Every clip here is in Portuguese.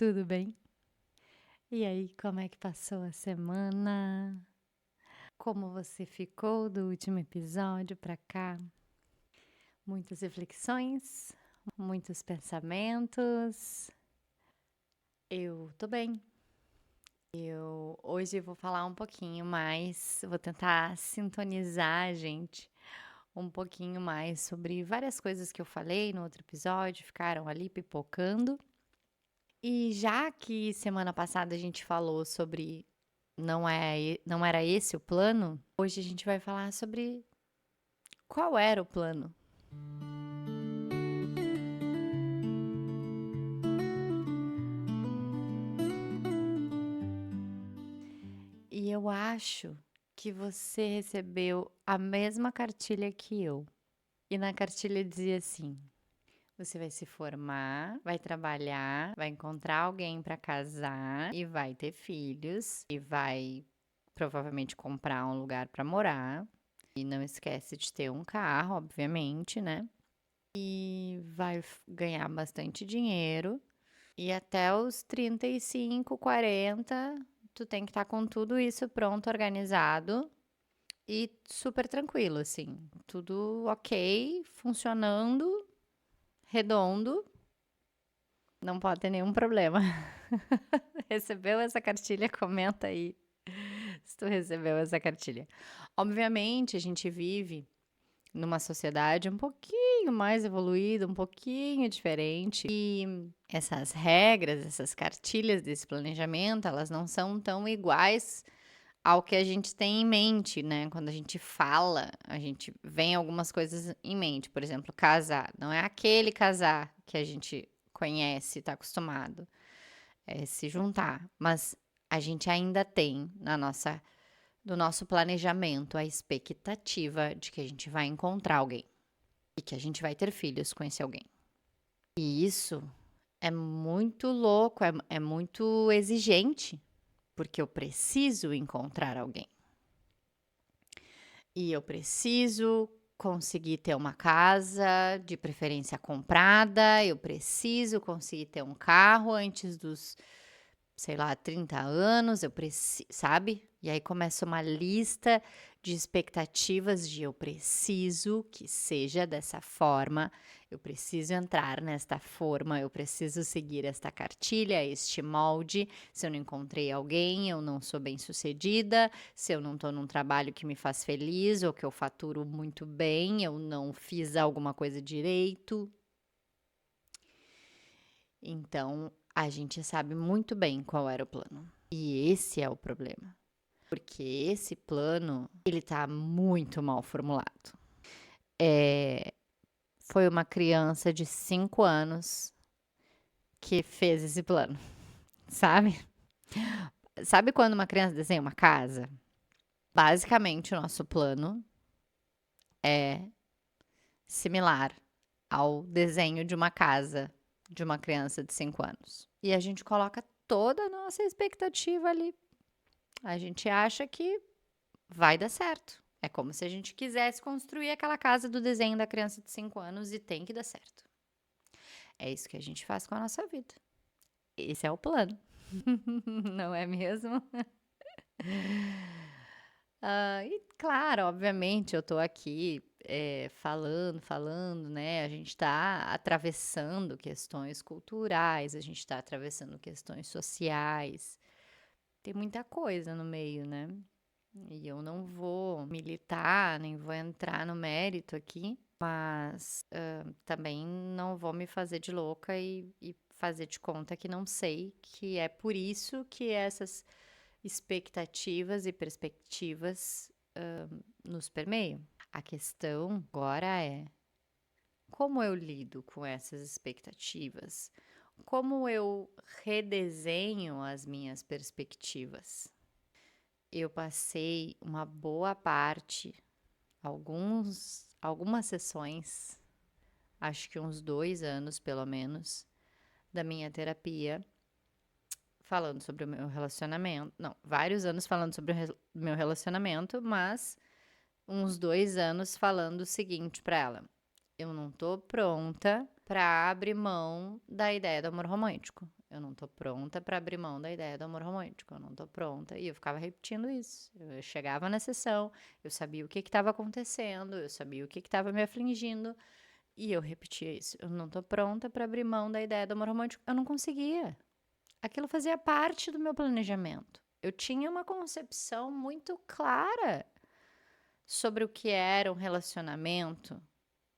tudo bem? E aí, como é que passou a semana? Como você ficou do último episódio pra cá? Muitas reflexões, muitos pensamentos. Eu tô bem. Eu hoje vou falar um pouquinho mais, vou tentar sintonizar a gente um pouquinho mais sobre várias coisas que eu falei no outro episódio, ficaram ali pipocando. E já que semana passada a gente falou sobre não era esse o plano, hoje a gente vai falar sobre qual era o plano. E eu acho que você recebeu a mesma cartilha que eu. E na cartilha dizia assim: você vai se formar, vai trabalhar, vai encontrar alguém para casar e vai ter filhos e vai provavelmente comprar um lugar para morar. E não esquece de ter um carro, obviamente, né? E vai ganhar bastante dinheiro. E até os 35, 40, tu tem que estar com tudo isso pronto, organizado e super tranquilo, assim. Tudo ok, funcionando, redondo, não pode ter nenhum problema. Recebeu essa cartilha? Comenta aí se tu recebeu essa cartilha. Obviamente, a gente vive numa sociedade um pouquinho mais evoluída, um pouquinho diferente. E essas regras, essas cartilhas desse planejamento, elas não são tão iguais ao que a gente tem em mente, né? Quando a gente fala, a gente vem algumas coisas em mente. Por exemplo, casar. Não é aquele casar que a gente conhece, está acostumado. É se juntar. Mas a gente ainda tem do nosso planejamento a expectativa de que a gente vai encontrar alguém e que a gente vai ter filhos com esse alguém. E isso é muito louco, é muito exigente, porque eu preciso encontrar alguém. E eu preciso conseguir ter uma casa, de preferência comprada, eu preciso conseguir ter um carro antes dos, sei lá, 30 anos, eu preciso, sabe? E aí começa uma lista de expectativas de eu preciso que seja dessa forma, eu preciso entrar nesta forma, eu preciso seguir esta cartilha, este molde. Se eu não encontrei alguém, eu não sou bem-sucedida. Se eu não estou num trabalho que me faz feliz ou que eu faturo muito bem, eu não fiz alguma coisa direito. Então, a gente sabe muito bem qual era o plano. E esse é o problema. Porque esse plano, ele tá muito mal formulado. Foi uma criança de 5 anos que fez esse plano, sabe? Sabe quando uma criança desenha uma casa? Basicamente, o nosso plano é similar ao desenho de uma casa de uma criança de 5 anos. E a gente coloca toda a nossa expectativa ali. A gente acha que vai dar certo. É como se a gente quisesse construir aquela casa do desenho da criança de 5 anos e tem que dar certo. É isso que a gente faz com a nossa vida. Esse é o plano. Não é mesmo? E claro, obviamente, eu tô aqui falando, né? A gente tá atravessando questões culturais, a gente tá atravessando questões sociais. Tem muita coisa no meio, né? E eu não vou militar, nem vou entrar no mérito aqui, mas também não vou me fazer de louca e fazer de conta que não sei, que é por isso que essas expectativas e perspectivas nos permeiam. A questão agora é como eu lido com essas expectativas, como eu redesenho as minhas perspectivas. Eu passei uma boa parte, algumas sessões, acho que uns 2 anos pelo menos, da minha terapia, falando sobre o meu relacionamento. Não, vários anos falando sobre o meu relacionamento, mas uns 2 anos falando o seguinte pra ela: eu não tô pronta para abrir mão da ideia do amor romântico. Eu não tô pronta para abrir mão da ideia do amor romântico. Eu não tô pronta. E eu ficava repetindo isso. Eu chegava na sessão, eu sabia o que estava acontecendo, eu sabia o que estava me afligindo. E eu repetia isso. Eu não tô pronta para abrir mão da ideia do amor romântico. Eu não conseguia. Aquilo fazia parte do meu planejamento. Eu tinha uma concepção muito clara sobre o que era um relacionamento.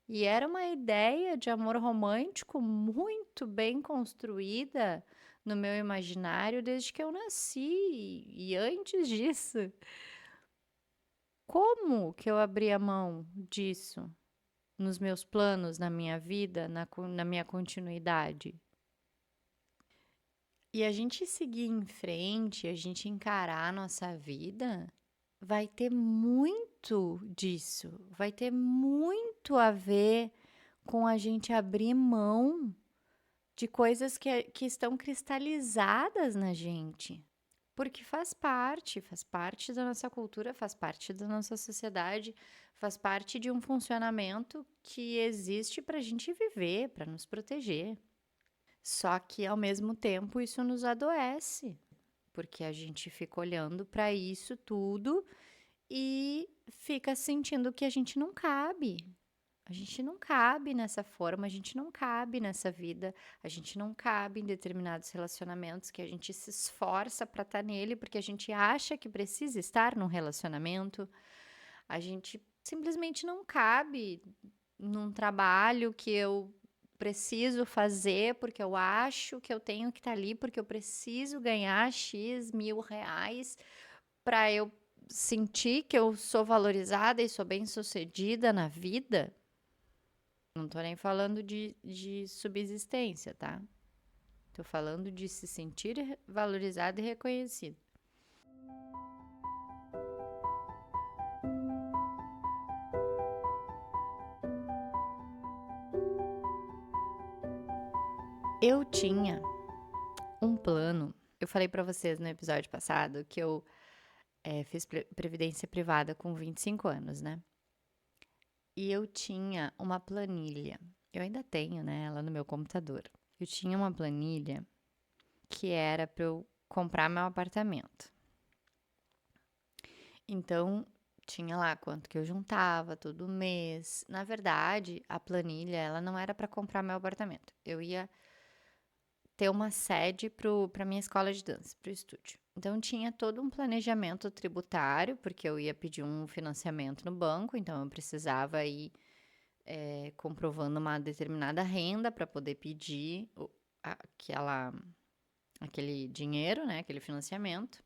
E era uma ideia de amor romântico muito bem construída no meu imaginário desde que eu nasci. E antes disso, como que eu abri a mão disso nos meus planos, na minha vida, na minha continuidade? E a gente seguir em frente, a gente encarar a nossa vida, vai ter muito disso, vai ter muito a ver com a gente abrir mão de coisas que estão cristalizadas na gente. Porque faz parte da nossa cultura, faz parte da nossa sociedade, faz parte de um funcionamento que existe para a gente viver, para nos proteger. Só que, ao mesmo tempo, isso nos adoece, porque a gente fica olhando para isso tudo e fica sentindo que a gente não cabe. A gente não cabe nessa forma, a gente não cabe nessa vida, a gente não cabe em determinados relacionamentos que a gente se esforça para estar nele porque a gente acha que precisa estar num relacionamento. A gente simplesmente não cabe num trabalho que eu preciso fazer porque eu acho que eu tenho que estar ali, porque eu preciso ganhar X mil reais para eu sentir que eu sou valorizada e sou bem-sucedida na vida. Não tô nem falando de subsistência, tá? Tô falando de se sentir valorizado e reconhecido. Eu tinha um plano. Eu falei pra vocês no episódio passado que eu fiz previdência privada com 25 anos, né? E eu tinha uma planilha. Eu ainda tenho, né? Ela no meu computador. Eu tinha uma planilha que era para eu comprar meu apartamento. Então, tinha lá quanto que eu juntava todo mês. Na verdade, a planilha, ela não era para comprar meu apartamento. Eu ia ter uma sede para minha escola de dança, para o estúdio. Então, tinha todo um planejamento tributário, porque eu ia pedir um financiamento no banco, então eu precisava ir comprovando uma determinada renda para poder pedir aquele dinheiro, né, aquele financiamento.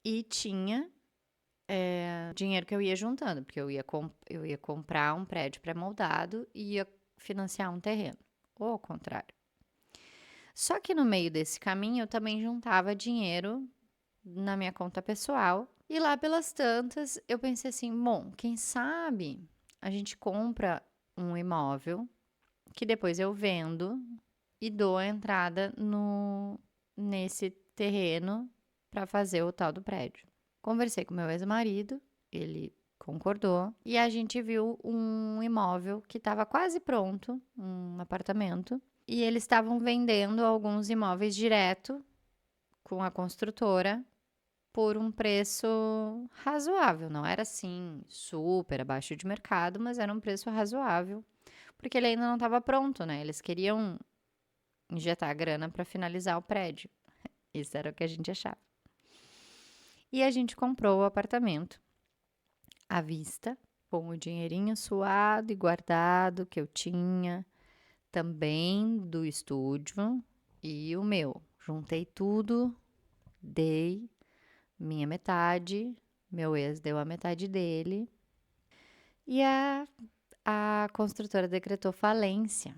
E tinha dinheiro que eu ia juntando, porque eu ia comprar um prédio pré-moldado e ia financiar um terreno, ou ao contrário. Só que no meio desse caminho eu também juntava dinheiro na minha conta pessoal. E lá pelas tantas eu pensei assim: bom, quem sabe a gente compra um imóvel que depois eu vendo e dou a entrada nesse terreno para fazer o tal do prédio. Conversei com meu ex-marido, ele concordou e a gente viu um imóvel que estava quase pronto, um apartamento, e eles estavam vendendo alguns imóveis direto com a construtora por um preço razoável. Não era assim super abaixo de mercado, mas era um preço razoável, porque ele ainda não estava pronto, né? Eles queriam injetar grana para finalizar o prédio. Isso era o que a gente achava. E a gente comprou o apartamento à vista, com o dinheirinho suado e guardado que eu tinha, também do estúdio e o meu. Juntei tudo, dei minha metade, meu ex deu a metade dele e a construtora decretou falência.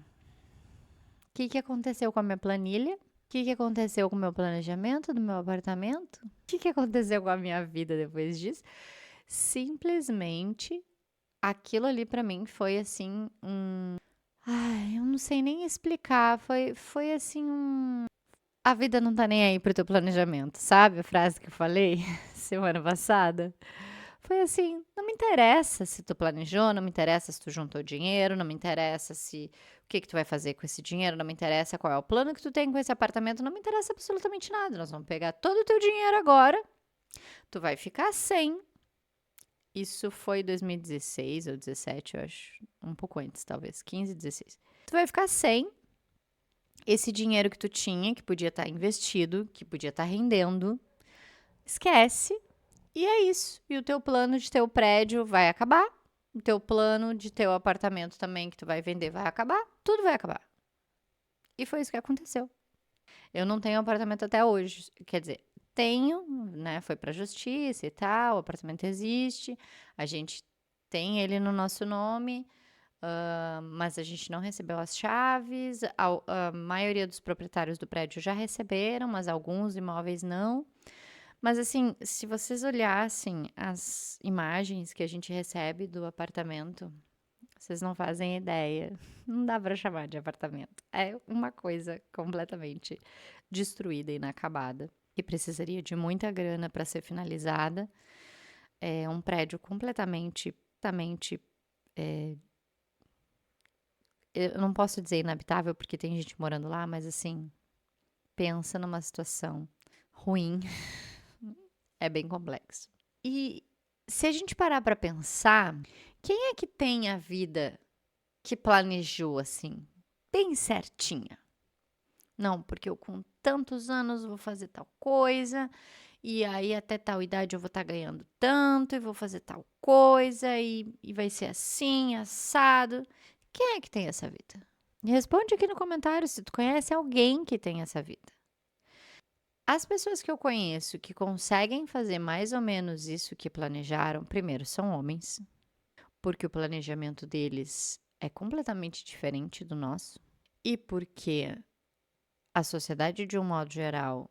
O que aconteceu com a minha planilha? O que aconteceu com o meu planejamento do meu apartamento? O que aconteceu com a minha vida depois disso? Simplesmente, aquilo ali pra mim foi assim Ai, eu não sei nem explicar. Foi assim A vida não tá nem aí pro teu planejamento, sabe? A frase que eu falei semana passada. Foi assim, não me interessa se tu planejou, não me interessa se tu juntou dinheiro, não me interessa se o que que tu vai fazer com esse dinheiro, não me interessa qual é o plano que tu tem com esse apartamento, não me interessa absolutamente nada. Nós vamos pegar todo o teu dinheiro agora, tu vai ficar sem. Isso foi 2016 ou 17, eu acho, um pouco antes, talvez, 15, 16. Tu vai ficar sem esse dinheiro que tu tinha, que podia estar investido, que podia estar rendendo. Esquece. E é isso. E o teu plano de ter o prédio vai acabar. O teu plano de ter o apartamento também que tu vai vender vai acabar. Tudo vai acabar. E foi isso que aconteceu. Eu não tenho apartamento até hoje. Quer dizer, tenho, né? Foi pra justiça e tal. O apartamento existe. A gente tem ele no nosso nome. Mas a gente não recebeu as chaves. A maioria dos proprietários do prédio já receberam, mas alguns imóveis não. Mas assim, se vocês olhassem as imagens que a gente recebe do apartamento, vocês não fazem ideia. Não dá para chamar de apartamento. É uma coisa completamente destruída e inacabada, que precisaria de muita grana para ser finalizada. É um prédio completamente, eu não posso dizer inabitável porque tem gente morando lá, mas assim, pensa numa situação ruim. É bem complexo. E se a gente parar para pensar, quem é que tem a vida que planejou assim, bem certinha? Não, porque eu com tantos anos vou fazer tal coisa, e aí até tal idade eu vou estar ganhando tanto, e vou fazer tal coisa, e vai ser assim, assado. Quem é que tem essa vida? Me responde aqui no comentário se tu conhece alguém que tem essa vida. As pessoas que eu conheço que conseguem fazer mais ou menos isso que planejaram, primeiro, são homens, porque o planejamento deles é completamente diferente do nosso, e porque a sociedade, de um modo geral,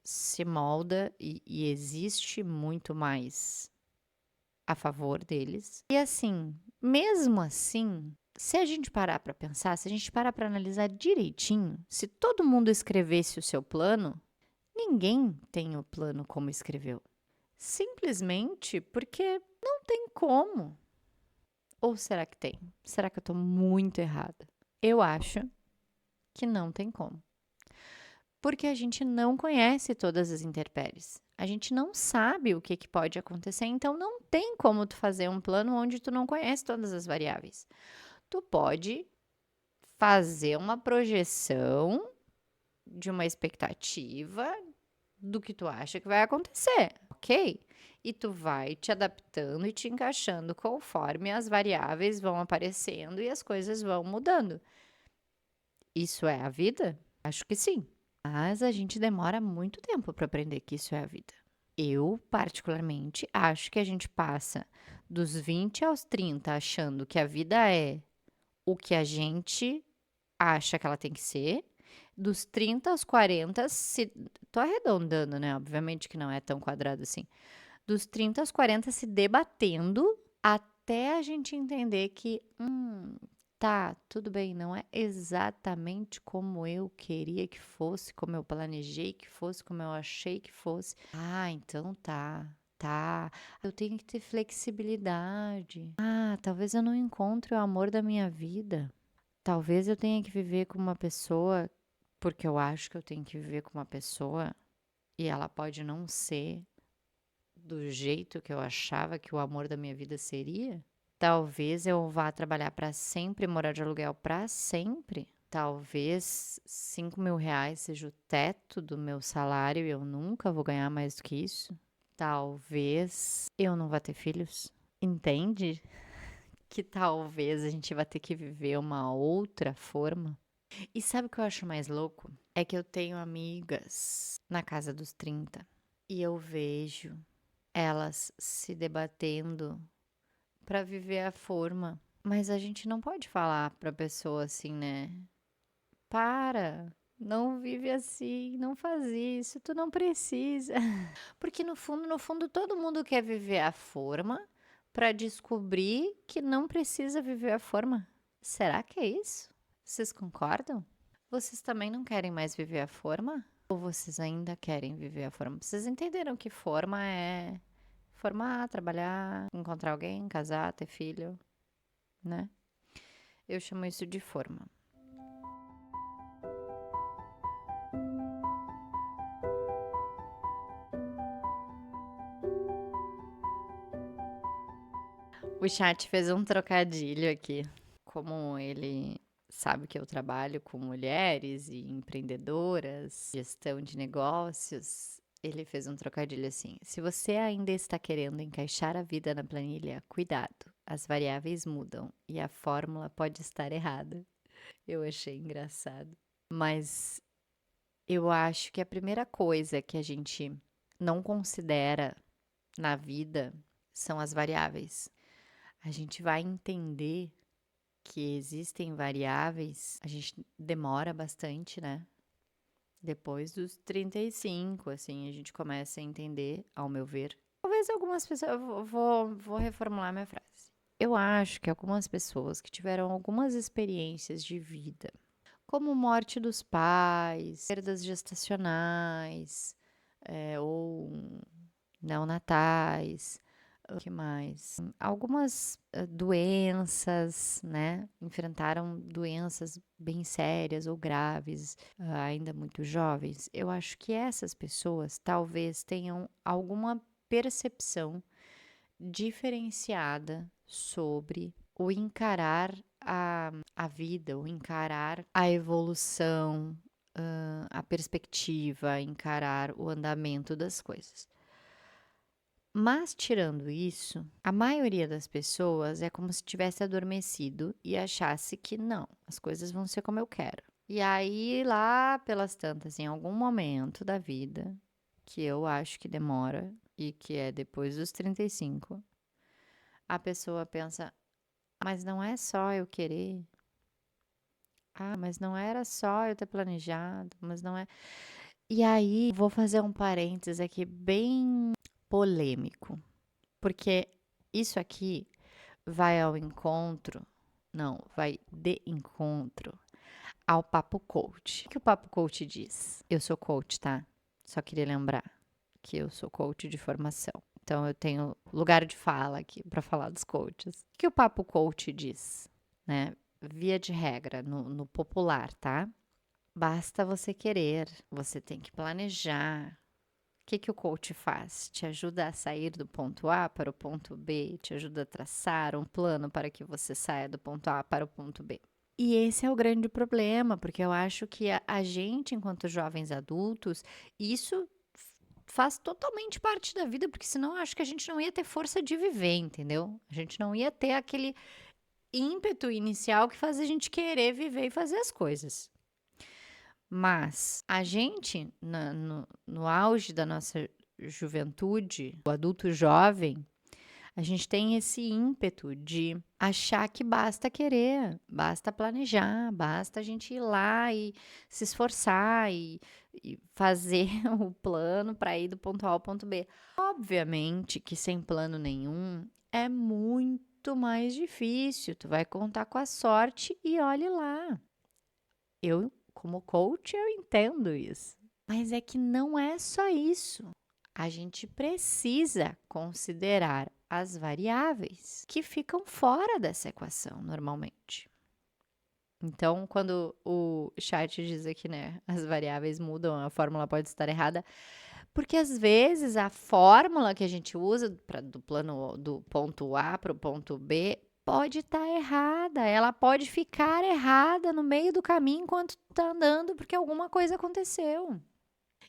se molda e existe muito mais a favor deles. E assim, mesmo assim, se a gente parar para pensar, se a gente parar para analisar direitinho, se todo mundo escrevesse o seu plano, ninguém tem o plano como escreveu. Simplesmente porque não tem como. Ou será que tem? Será que eu estou muito errada? Eu acho que não tem como. Porque a gente não conhece todas as intempéries. A gente não sabe o que, que pode acontecer, então não tem como tu fazer um plano onde tu não conhece todas as variáveis. Tu pode fazer uma projeção de uma expectativa do que tu acha que vai acontecer, ok? E tu vai te adaptando e te encaixando conforme as variáveis vão aparecendo e as coisas vão mudando. Isso é a vida? Acho que sim. Mas a gente demora muito tempo para aprender que isso é a vida. Eu, particularmente, acho que a gente passa dos 20 aos 30 achando que a vida é o que a gente acha que ela tem que ser. Dos 30 aos 40, se tô arredondando, né? Obviamente que não é tão quadrado assim. Dos 30 aos 40 se debatendo até a gente entender que, tá, tudo bem, não é exatamente como eu queria que fosse, como eu planejei que fosse, como eu achei que fosse. Ah, então tá. Tá, eu tenho que ter flexibilidade. Ah, talvez eu não encontre o amor da minha vida. Talvez eu tenha que viver com uma pessoa, porque eu acho que eu tenho que viver com uma pessoa e ela pode não ser do jeito que eu achava que o amor da minha vida seria. Talvez eu vá trabalhar para sempre, morar de aluguel para sempre. Talvez R$ 5.000 seja o teto do meu salário e eu nunca vou ganhar mais do que isso. Talvez eu não vá ter filhos. Entende? Que talvez a gente vá ter que viver uma outra forma. E sabe o que eu acho mais louco? É que eu tenho amigas na casa dos 30 e eu vejo elas se debatendo para viver a forma. Mas a gente não pode falar pra pessoa assim, né? Para, não vive assim, não faz isso, tu não precisa. Porque no fundo, todo mundo quer viver a forma para descobrir que não precisa viver a forma. Será que é isso? Vocês concordam? Vocês também não querem mais viver a forma? Ou vocês ainda querem viver a forma? Vocês entenderam que forma é formar, trabalhar, encontrar alguém, casar, ter filho, né? Eu chamo isso de forma. O chat fez um trocadilho aqui. Como ele sabe que eu trabalho com mulheres e empreendedoras, gestão de negócios, ele fez um trocadilho assim: se você ainda está querendo encaixar a vida na planilha, cuidado, as variáveis mudam e a fórmula pode estar errada. Eu achei engraçado. Mas eu acho que a primeira coisa que a gente não considera na vida são as variáveis. A gente vai entender que existem variáveis, a gente demora bastante, né? Depois dos 35, assim, a gente começa a entender, ao meu ver. Talvez algumas pessoas. Eu vou reformular minha frase. Eu acho que algumas pessoas que tiveram algumas experiências de vida, como morte dos pais, perdas gestacionais, ou neonatais, o que mais? Algumas doenças, né? Enfrentaram doenças bem sérias ou graves, ainda muito jovens. Eu acho que essas pessoas talvez tenham alguma percepção diferenciada sobre o encarar a vida, o encarar a evolução, a perspectiva, encarar o andamento das coisas. Mas, tirando isso, a maioria das pessoas é como se tivesse adormecido e achasse que não, as coisas vão ser como eu quero. E aí, lá pelas tantas, em algum momento da vida, que eu acho que demora e que é depois dos 35, a pessoa pensa: mas não é só eu querer. Ah, mas não era só eu ter planejado, mas não é. E aí, vou fazer um parênteses aqui bem polêmico. Porque isso aqui vai ao encontro, não, vai de encontro ao Papo Coach. O que o Papo Coach diz? Eu sou coach, tá? Só queria lembrar que eu sou coach de formação. Então eu tenho lugar de fala aqui para falar dos coaches. O que o Papo Coach diz, né? Via de regra, no popular, tá? Basta você querer, você tem que planejar, que o coach faz? Te ajuda a sair do ponto A para o ponto B, te ajuda a traçar um plano para que você saia do ponto A para o ponto B. E esse é o grande problema, porque eu acho que a gente, enquanto jovens adultos, isso faz totalmente parte da vida, porque senão eu acho que a gente não ia ter força de viver, entendeu? A gente não ia ter aquele ímpeto inicial que faz a gente querer viver e fazer as coisas. Mas a gente, no auge da nossa juventude, o adulto jovem, a gente tem esse ímpeto de achar que basta querer, basta planejar, basta a gente ir lá e se esforçar e fazer o plano para ir do ponto A ao ponto B. Obviamente que sem plano nenhum é muito mais difícil, tu vai contar com a sorte e olhe lá. Eu, como coach, eu entendo isso. Mas é que não é só isso. A gente precisa considerar as variáveis que ficam fora dessa equação normalmente. Então, quando o chat diz aqui, né, as variáveis mudam, a fórmula pode estar errada, porque às vezes a fórmula que a gente usa do plano do ponto A para o ponto B pode estar errada, ela pode ficar errada no meio do caminho enquanto está andando porque alguma coisa aconteceu.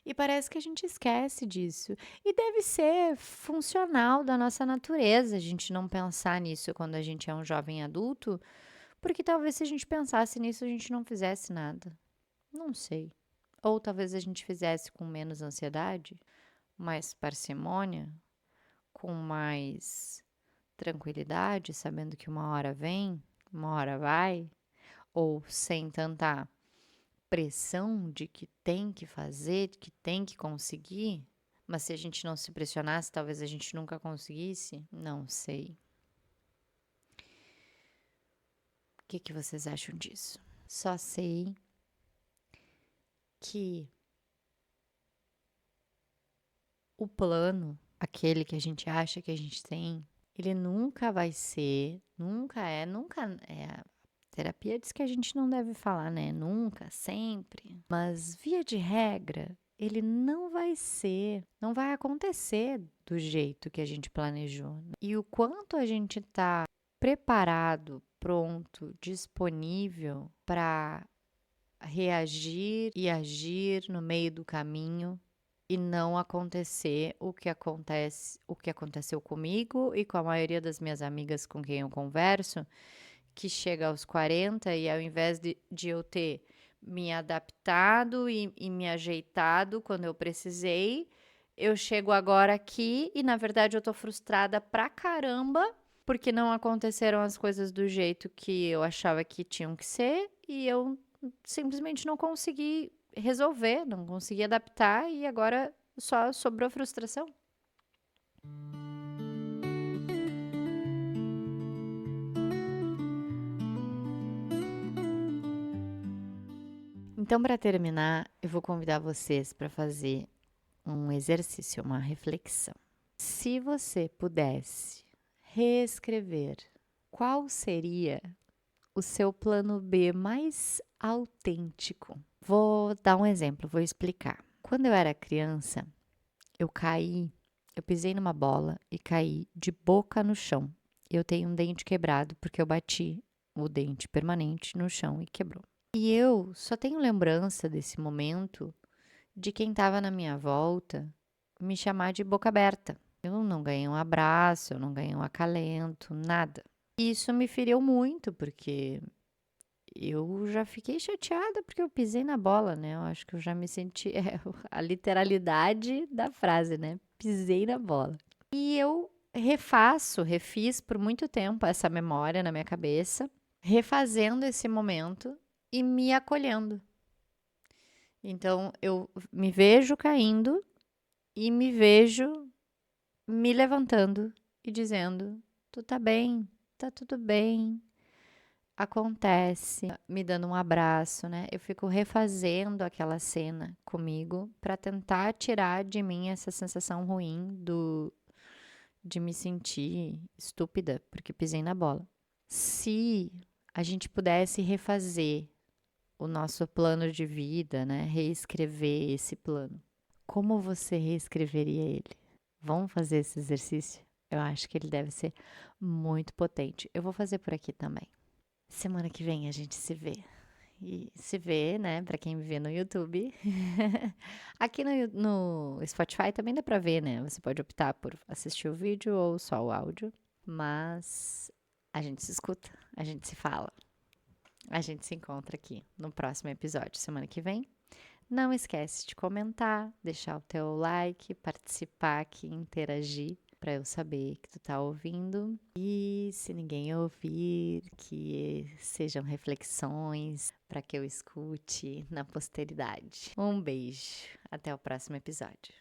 E parece que a gente esquece disso. E deve ser funcional da nossa natureza a gente não pensar nisso quando a gente é um jovem adulto, porque talvez se a gente pensasse nisso a gente não fizesse nada. Não sei. Ou talvez a gente fizesse com menos ansiedade, mais parcimônia, com mais tranquilidade, sabendo que uma hora vem, uma hora vai, ou sem tanta pressão de que tem que fazer, que tem que conseguir. Mas se a gente não se pressionasse, talvez a gente nunca conseguisse. Não sei. O que vocês acham disso? Só sei que o plano, aquele que a gente acha que a gente tem, ele nunca vai ser, nunca é. A terapia diz que a gente não deve falar, né? Nunca, sempre. Mas, via de regra, ele não vai ser, não vai acontecer do jeito que a gente planejou. E o quanto a gente tá preparado, pronto, disponível para reagir e agir no meio do caminho e não acontecer o que aconteceu comigo e com a maioria das minhas amigas com quem eu converso, que chega aos 40 e ao invés de eu ter me adaptado e me ajeitado quando eu precisei, eu chego agora aqui e na verdade eu tô frustrada pra caramba porque não aconteceram as coisas do jeito que eu achava que tinham que ser e eu simplesmente não consegui resolver, não consegui adaptar e agora só sobrou frustração. Então, para terminar, eu vou convidar vocês para fazer um exercício, uma reflexão. Se você pudesse reescrever, qual seria o seu plano B mais autêntico? Vou dar um exemplo, vou explicar. Quando eu era criança, eu pisei numa bola e caí de boca no chão. Eu tenho um dente quebrado porque eu bati o dente permanente no chão e quebrou. E eu só tenho lembrança desse momento de quem estava na minha volta me chamar de boca aberta. Eu não ganhei um abraço, eu não ganhei um acalento, nada. E isso me feriu muito, porque eu já fiquei chateada porque eu pisei na bola, né? Eu acho que eu já me senti. É a literalidade da frase, né? Pisei na bola. E eu refiz por muito tempo essa memória na minha cabeça, refazendo esse momento e me acolhendo. Então eu me vejo caindo e me vejo me levantando e dizendo: tu tá bem, tá tudo bem, acontece, me dando um abraço, né? Eu fico refazendo aquela cena comigo para tentar tirar de mim essa sensação ruim de me sentir estúpida porque pisei na bola. Se a gente pudesse refazer o nosso plano de vida, né? Reescrever esse plano. Como você reescreveria ele? Vamos fazer esse exercício? Eu acho que ele deve ser muito potente. Eu vou fazer por aqui também. Semana que vem a gente se vê. E se vê, né? Pra quem me vê no YouTube. Aqui no Spotify também dá pra ver, né? Você pode optar por assistir o vídeo ou só o áudio. Mas a gente se escuta, a gente se fala. A gente se encontra aqui no próximo episódio, semana que vem. Não esquece de comentar, deixar o teu like, participar aqui, interagir para eu saber que tu tá ouvindo. E se ninguém ouvir, que sejam reflexões para que eu escute na posteridade. Um beijo, até o próximo episódio.